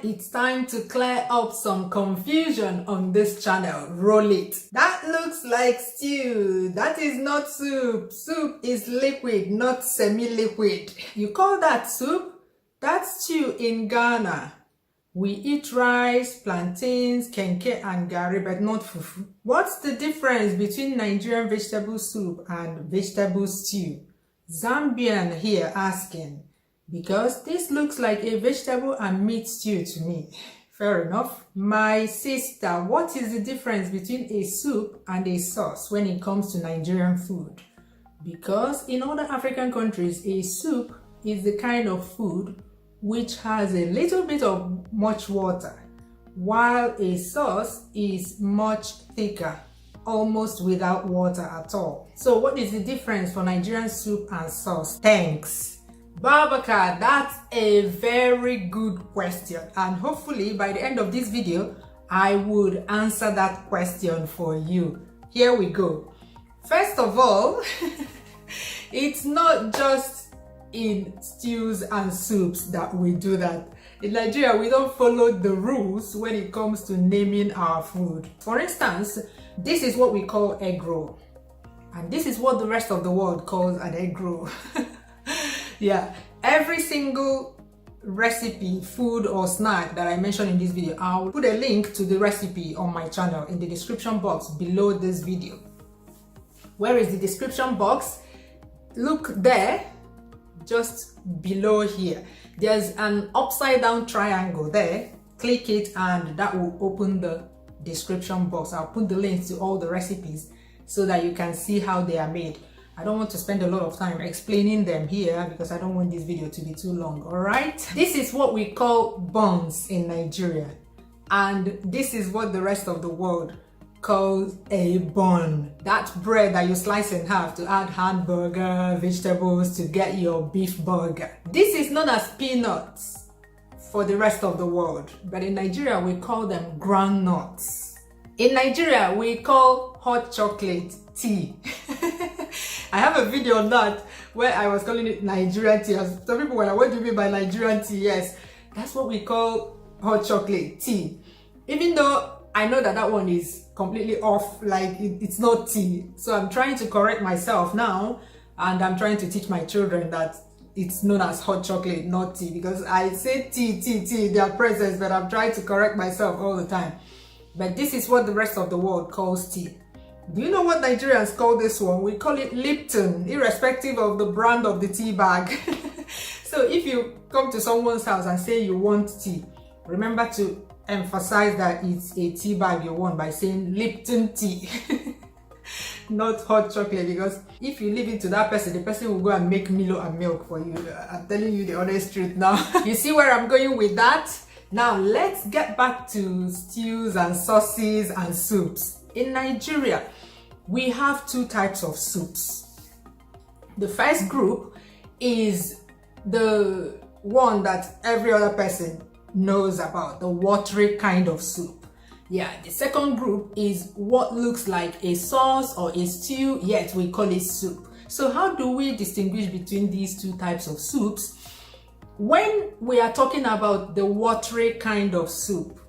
it's time to clear up some confusion on this channel. Roll it. That looks like stew. That is not soup. Soup is liquid, not semi-liquid. You call that soup? That's stew in Ghana. We eat rice, plantains, kenke and gari, but not fufu. What's the difference between Nigerian vegetable soup and vegetable stew? Zambian here asking, because this looks like a vegetable and meat stew to me. Fair enough. My sister, what is the difference between a soup and a sauce when it comes to Nigerian food? Because in other African countries, a soup is the kind of food which has a little bit of much water, while a sauce is much thicker, almost without water at all. So what is the difference for Nigerian soup and sauce? Thanks. Babaka, that's a very good question, and hopefully by the end of this video, I would answer that question for you. Here we go. First of all, it's not just in stews and soups that we do that. In Nigeria, we don't follow the rules when it comes to naming our food. For instance, this is what we call egg roll, and this is what the rest of the world calls an egg roll. Yeah, every single recipe, food or snack that I mentioned in this video, I'll put a link to the recipe on my channel in the description box below this video. Where is the description box? Look there, just below here. There's an upside down triangle there. Click it and that will open the description box. I'll put the links to all the recipes so that you can see how they are made. I don't want to spend a lot of time explaining them here because I don't want this video to be too long, all right? This is what we call buns in Nigeria, and this is what the rest of the world calls a bun. That bread that you slice in half to add hamburger, vegetables to get your beef burger. This is known as peanuts for the rest of the world, but in Nigeria we call them groundnuts. In Nigeria we call hot chocolate tea. I have a video on that where I was calling it Nigerian tea. Some people were like, what do you mean by Nigerian tea? Yes, that's what we call hot chocolate tea. Even though I know that that one is completely off, like it's not tea. So I'm trying to correct myself now, and I'm trying to teach my children that it's known as hot chocolate, not tea, because I say tea, their presence, but I'm trying to correct myself all the time. But this is what the rest of the world calls tea. Do you know what Nigerians call this one? We call it Lipton, irrespective of the brand of the tea bag. So if you come to someone's house and say you want tea, remember to emphasize that it's a tea bag you want by saying Lipton tea. Not hot chocolate, because if you leave it to that person, the person will go and make Milo and milk for you. I'm telling you the honest truth now. You see where I'm going with that? Now let's get back to stews and sauces and soups. In Nigeria, we have two types of soups. The first group is the one that every other person knows about, the watery kind of soup. Yeah, the second group is what looks like a sauce or a stew, yet we call it soup. So how do we distinguish between these two types of soups? When we are talking about the watery kind of soup,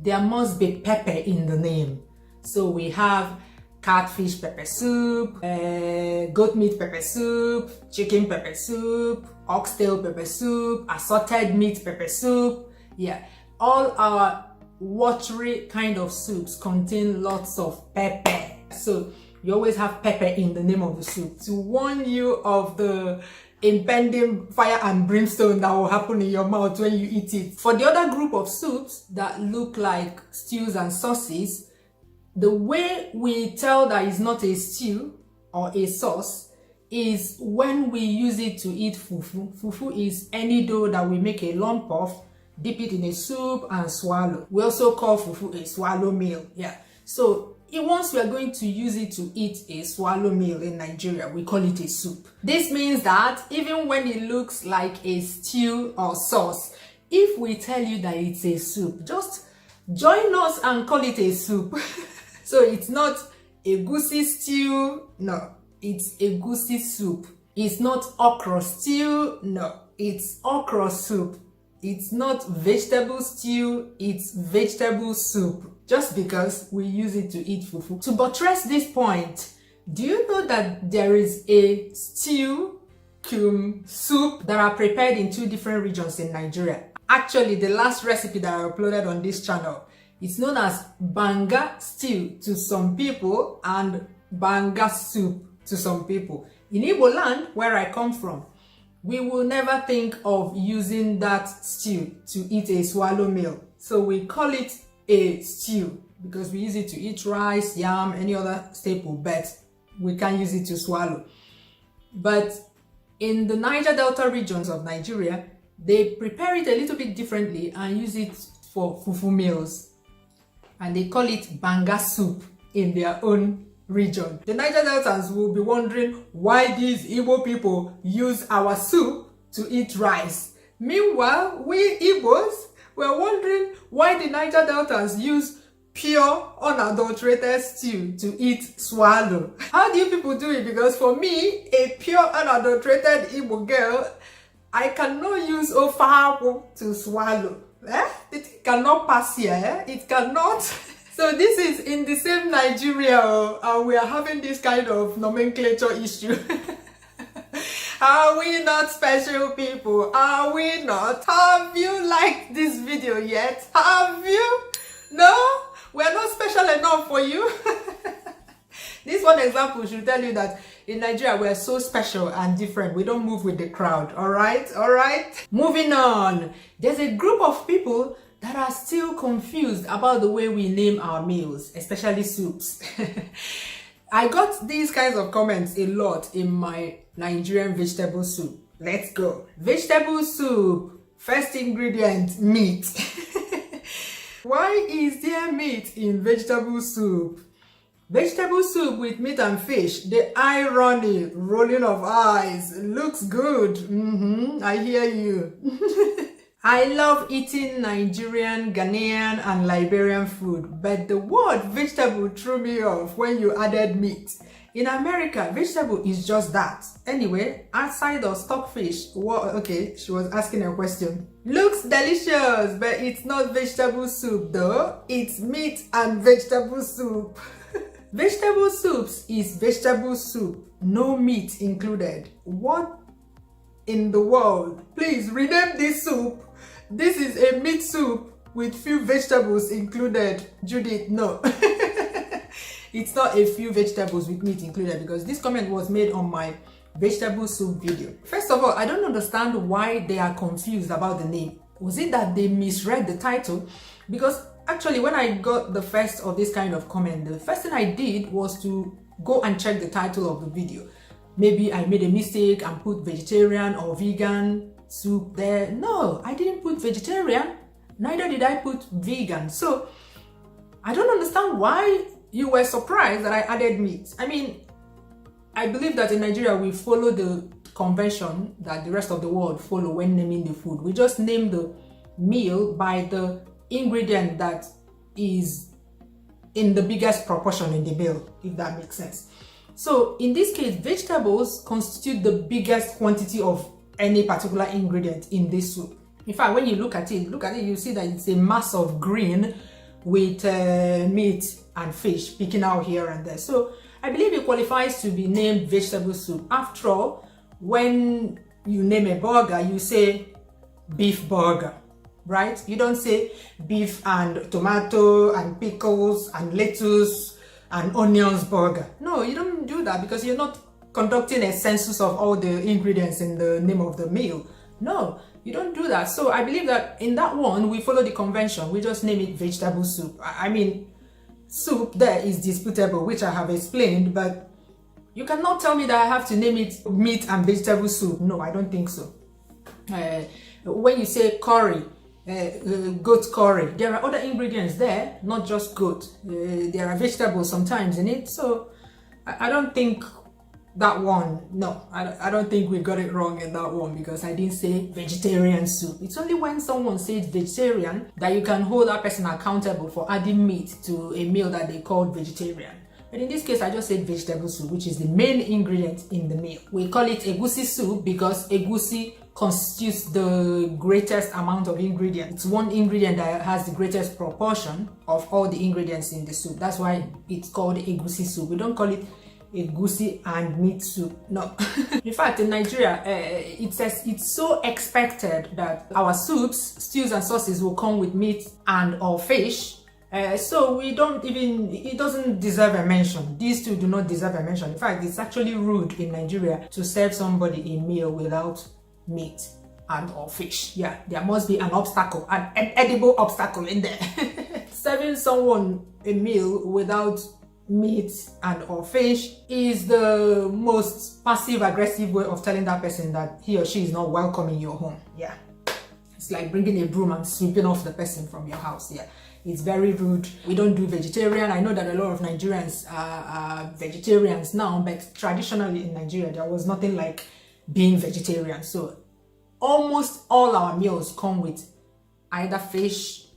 there must be pepper in the name. So we have catfish pepper soup, goat meat pepper soup, chicken pepper soup, oxtail pepper soup, assorted meat pepper soup. Yeah, all our watery kind of soups contain lots of pepper. So you always have pepper in the name of the soup to warn you of the impending fire and brimstone that will happen in your mouth when you eat it. For the other group of soups that look like stews and sauces, the way we tell that it's not a stew or a sauce is when we use it to eat fufu. Fufu is any dough that we make a lump of, dip it in a soup and swallow. We also call fufu a swallow meal. Yeah. So once we are going to use it to eat a swallow meal in Nigeria, we call it a soup. This means that even when it looks like a stew or sauce, if we tell you that it's a soup, just join us and call it a soup. So it's not a goosey stew, no, it's a goosey soup. It's not okra stew, no, it's okra soup. It's not vegetable stew, it's vegetable soup. Just because we use it to eat fufu. To buttress this point, do you know that there is a stew, soup that are prepared in 2 different regions in Nigeria? Actually, the last recipe that I uploaded on this channel, it's known as banga stew to some people and banga soup to some people. In Igbo land, where I come from, we will never think of using that stew to eat a swallow meal. So we call it a stew because we use it to eat rice, yam, any other staple, but we can't use it to swallow. But in the Niger Delta regions of Nigeria, they prepare it a little bit differently and use it for fufu meals. And they call it banga soup in their own region. The Niger Deltans will be wondering why these Igbo people use our soup to eat rice. Meanwhile, we Igbos were wondering why the Niger Deltans use pure, unadulterated stew to eat swallow. How do you people do it? Because for me, a pure, unadulterated Igbo girl, I cannot use ofahapu to swallow. It cannot pass here. It cannot. So this is in the same Nigeria, and we are having this kind of nomenclature issue. Are we not special people? Are we not? Have you liked this video yet? Have you? No? We're not special enough for you. This one example should tell you that in Nigeria, we're so special and different. We don't move with the crowd. All right? All right? Moving on. There's a group of people that are still confused about the way we name our meals, especially soups. I got these kinds of comments a lot in my Nigerian vegetable soup. Let's go. Vegetable soup. First ingredient, meat. Why is there meat in vegetable soup? Vegetable soup with meat and fish. The irony, rolling of eyes, looks good. I hear you. I love eating Nigerian, Ghanaian, and Liberian food, but the word vegetable threw me off when you added meat. In America, vegetable is just that. Anyway, outside of stockfish, what? Okay, she was asking a question. Looks delicious, but it's not vegetable soup though. It's meat and vegetable soup. Vegetable soups is vegetable soup, no meat included. What in the world? Please rename this soup. This is a meat soup with few vegetables included. Judith, no. It's not a few vegetables with meat included, because this comment was made on my vegetable soup video. First of all, I don't understand why they are confused about the name. Was it that they misread the title? Because actually, when I got the first of this kind of comment, the first thing I did was to go and check the title of the video. Maybe I made a mistake and put vegetarian or vegan soup there. No, I didn't put vegetarian. Neither did I put vegan. So I don't understand why you were surprised that I added meat. I mean, I believe that in Nigeria we follow the convention that the rest of the world follow when naming the food. We just name the meal by the ingredient that is in the biggest proportion in the meal, if that makes sense. So in this case, vegetables constitute the biggest quantity of any particular ingredient in this soup. In fact, when you look at it, you see that it's a mass of green with meat and fish picking out here and there. So I believe it qualifies to be named vegetable soup. After all, when you name a burger, you say beef burger, right? You don't say beef and tomato and pickles and lettuce and onions burger. No, you don't do that, because you're not conducting a census of all the ingredients in the name of the meal. No, you don't do that. So I believe that in that one, we follow the convention. We just name it vegetable soup. I mean, soup there is disputable, which I have explained, but you cannot tell me that I have to name it meat and vegetable soup. No, I don't think so. When you say curry, goat curry, there are other ingredients there, not just goat. There are vegetables sometimes in it. So I don't think that one, no, I don't think we got it wrong in that one, because I didn't say vegetarian soup. It's only when someone says vegetarian that you can hold that person accountable for adding meat to a meal that they called vegetarian. But in this case, I just said vegetable soup, which is the main ingredient in the meal. We call it egusi soup because egusi constitutes the greatest amount of ingredients. It's one ingredient that has the greatest proportion of all the ingredients in the soup. That's why it's called egusi soup. We don't call it egusi and meat soup. No. In fact, in Nigeria, it's so expected that our soups, stews and sauces will come with meat and or fish. So we don't even, it doesn't deserve a mention. These two do not deserve a mention. In fact, it's actually rude in Nigeria to serve somebody a meal without meat and or fish. Yeah, there must be an obstacle, an edible obstacle in there. Serving someone a meal without meat and or fish is the most passive-aggressive way of telling that person that he or she is not welcome in your home. Yeah, it's like bringing a broom and sweeping off the person from your house. Yeah, it's very rude. We don't do vegetarian. I know that a lot of Nigerians are vegetarians now, but traditionally in Nigeria there was nothing like being vegetarian. So almost all our meals come with either fish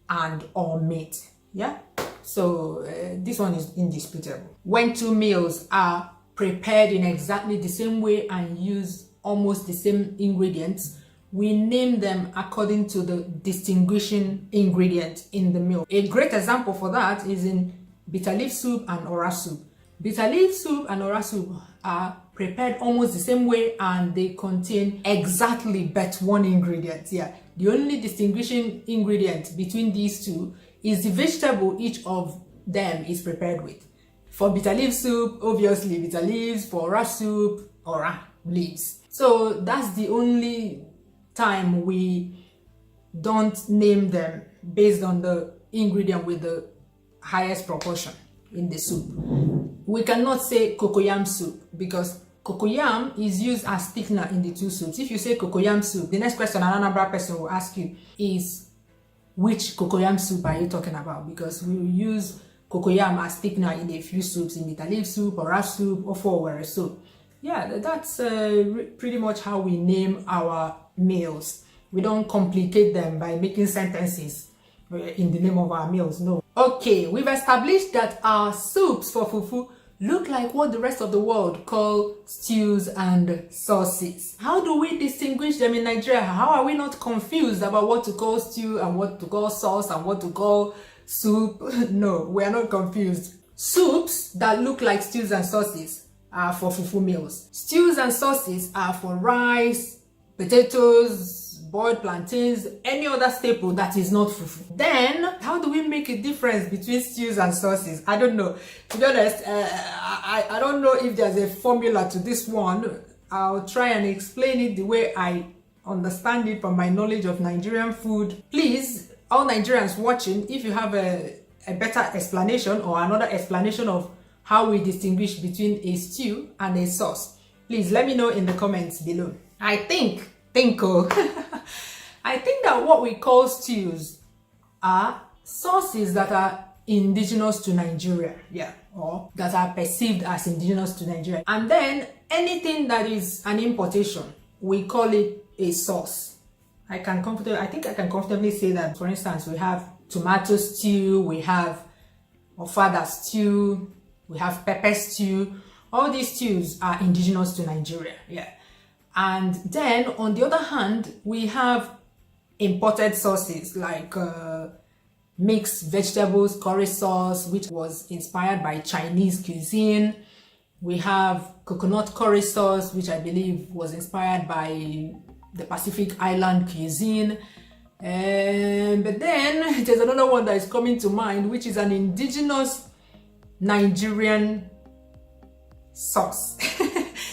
and or meat. Yeah, so this one is indisputable. When two meals are prepared in exactly the same way and use almost the same ingredients, we name them according to the distinguishing ingredient in the meal. A great example for that is in bitter leaf soup and ora soup. Bitter leaf soup and ora soup are prepared almost the same way and they contain exactly but one ingredient. Yeah, the only distinguishing ingredient between these two is the vegetable each of them is prepared with. For bitter leaf soup, obviously bitter leaves. For ora soup, ora leaves. So that's the only time we don't name them based on the ingredient with the highest proportion in the soup. We cannot say cocoyam soup because cocoyam is used as thickener in the two soups. If you say cocoyam soup, the next question an Anambra person will ask you is, which cocoyam soup are you talking about? Because we use cocoyam as thickener in a few soups, in bitter leaf soup, or soup, or forward soup. Yeah, that's pretty much how we name our meals. We don't complicate them by making sentences in the name of our meals, no. Okay, we've established that our soups for fufu look like what the rest of the world call stews and sauces. How do we distinguish them in Nigeria? How are we not confused about what to call stew and what to call sauce and what to call soup? No, we are not confused. Soups that look like stews and sauces are for fufu meals. Stews and sauces are for rice, potatoes, boiled plantains, any other staple that is not fufu. Then, how do we make a difference between stews and sauces? I don't know. To be honest, I don't know if there's a formula to this one. I'll try and explain it the way I understand it from my knowledge of Nigerian food. Please, all Nigerians watching, if you have a better explanation or another explanation of how we distinguish between a stew and a sauce, please let me know in the comments below. I think that what we call stews are sauces that are indigenous to Nigeria, yeah, or that are perceived as indigenous to Nigeria. And then anything that is an importation, we call it a sauce. I think I can comfortably say that. For instance, we have tomato stew, we have ofada stew, we have pepper stew. All these stews are indigenous to Nigeria, yeah. And then on the other hand, we have imported sauces like mixed vegetables curry sauce, which was inspired by Chinese cuisine. We have coconut curry sauce, which I believe was inspired by the Pacific Island cuisine. But then there's another one that is coming to mind, which is an indigenous Nigerian sauce.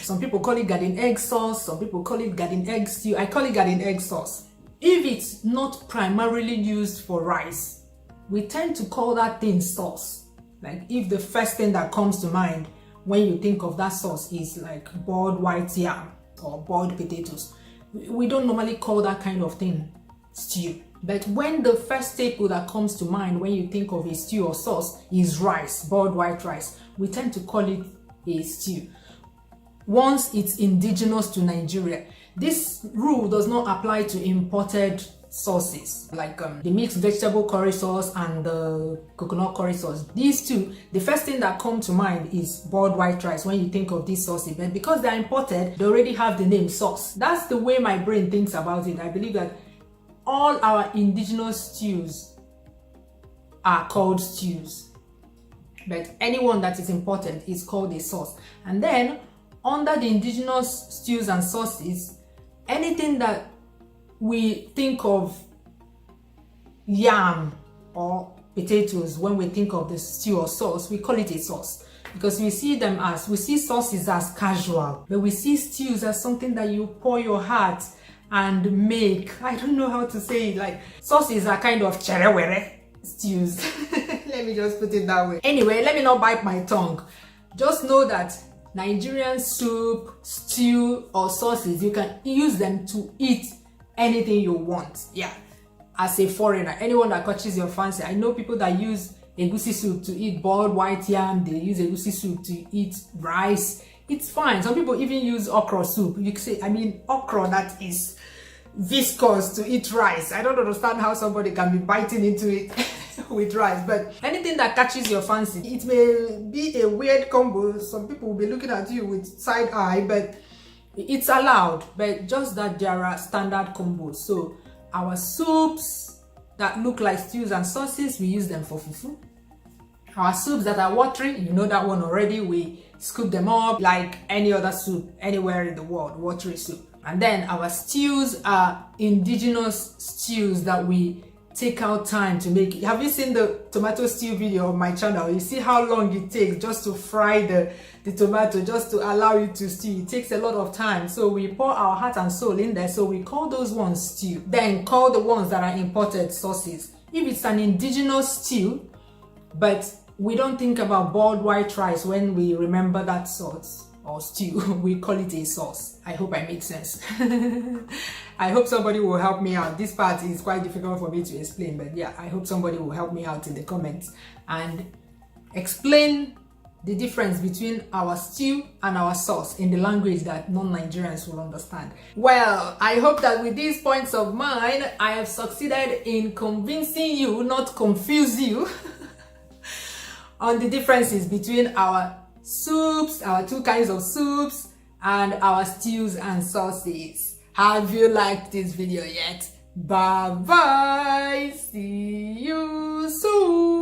Some people call it garden egg sauce, some people call it garden egg stew. I call it garden egg sauce. If it's not primarily used for rice, we tend to call that thing sauce. Like if the first thing that comes to mind when you think of that sauce is like boiled white yam or boiled potatoes, we don't normally call that kind of thing stew. But when the first staple that comes to mind when you think of a stew or sauce is rice, boiled white rice, we tend to call it a stew. Once it's indigenous to Nigeria. This rule does not apply to imported sauces, like the mixed vegetable curry sauce and the coconut curry sauce. These two, the first thing that comes to mind is boiled white rice when you think of these sauces, but because they're imported, they already have the name sauce. That's the way my brain thinks about it. I believe that all our indigenous stews are called stews, but anyone that is imported is called a sauce. And then under the indigenous stews and sauces, anything that we think of yam or potatoes when we think of the stew or sauce, we call it a sauce, because we see sauces as casual, but we see stews as something that you pour your heart and make. I don't know how to say it. Like, sauces are kind of cherewere stews. Let me just put it that way. Anyway, let me not bite my tongue. Just know that Nigerian soup, stew, or sauces, you can use them to eat anything you want. Yeah, as a foreigner, anyone that catches your fancy. I know people that use egusi soup to eat boiled white yam. They use egusi soup to eat rice. It's fine. Some people even use okra soup. You can say, I mean, okra that is viscous to eat rice. I don't understand how somebody can be biting into it with rice, but anything that catches your fancy. It may be a weird combo. Some people will be looking at you with side eye, but it's allowed. But just that there are standard combos. So our soups that look like stews and sauces, we use them for fufu. Our soups that are watery, you know that one already, we scoop them up like any other soup anywhere in the world, watery soup. And then our stews are indigenous stews that we take out time to make. Have you seen the tomato stew video on my channel? You see how long it takes just to fry the tomato, just to allow it to stew. It takes a lot of time. So we pour our heart and soul in there. So we call those ones stew. Then call the ones that are imported sauces. If it's an indigenous stew, but we don't think about boiled white rice when we remember that sauce or stew, we call it a sauce. I hope I make sense. I hope somebody will help me out. This part is quite difficult for me to explain, but yeah, I hope somebody will help me out in the comments and explain the difference between our stew and our sauce in the language that non-Nigerians will understand. Well, I hope that with these points of mine, I have succeeded in convincing you, not confuse you, on the differences between our soups, our two kinds of soups, and our stews and sauces. Have you liked this video yet? Bye bye, see you soon.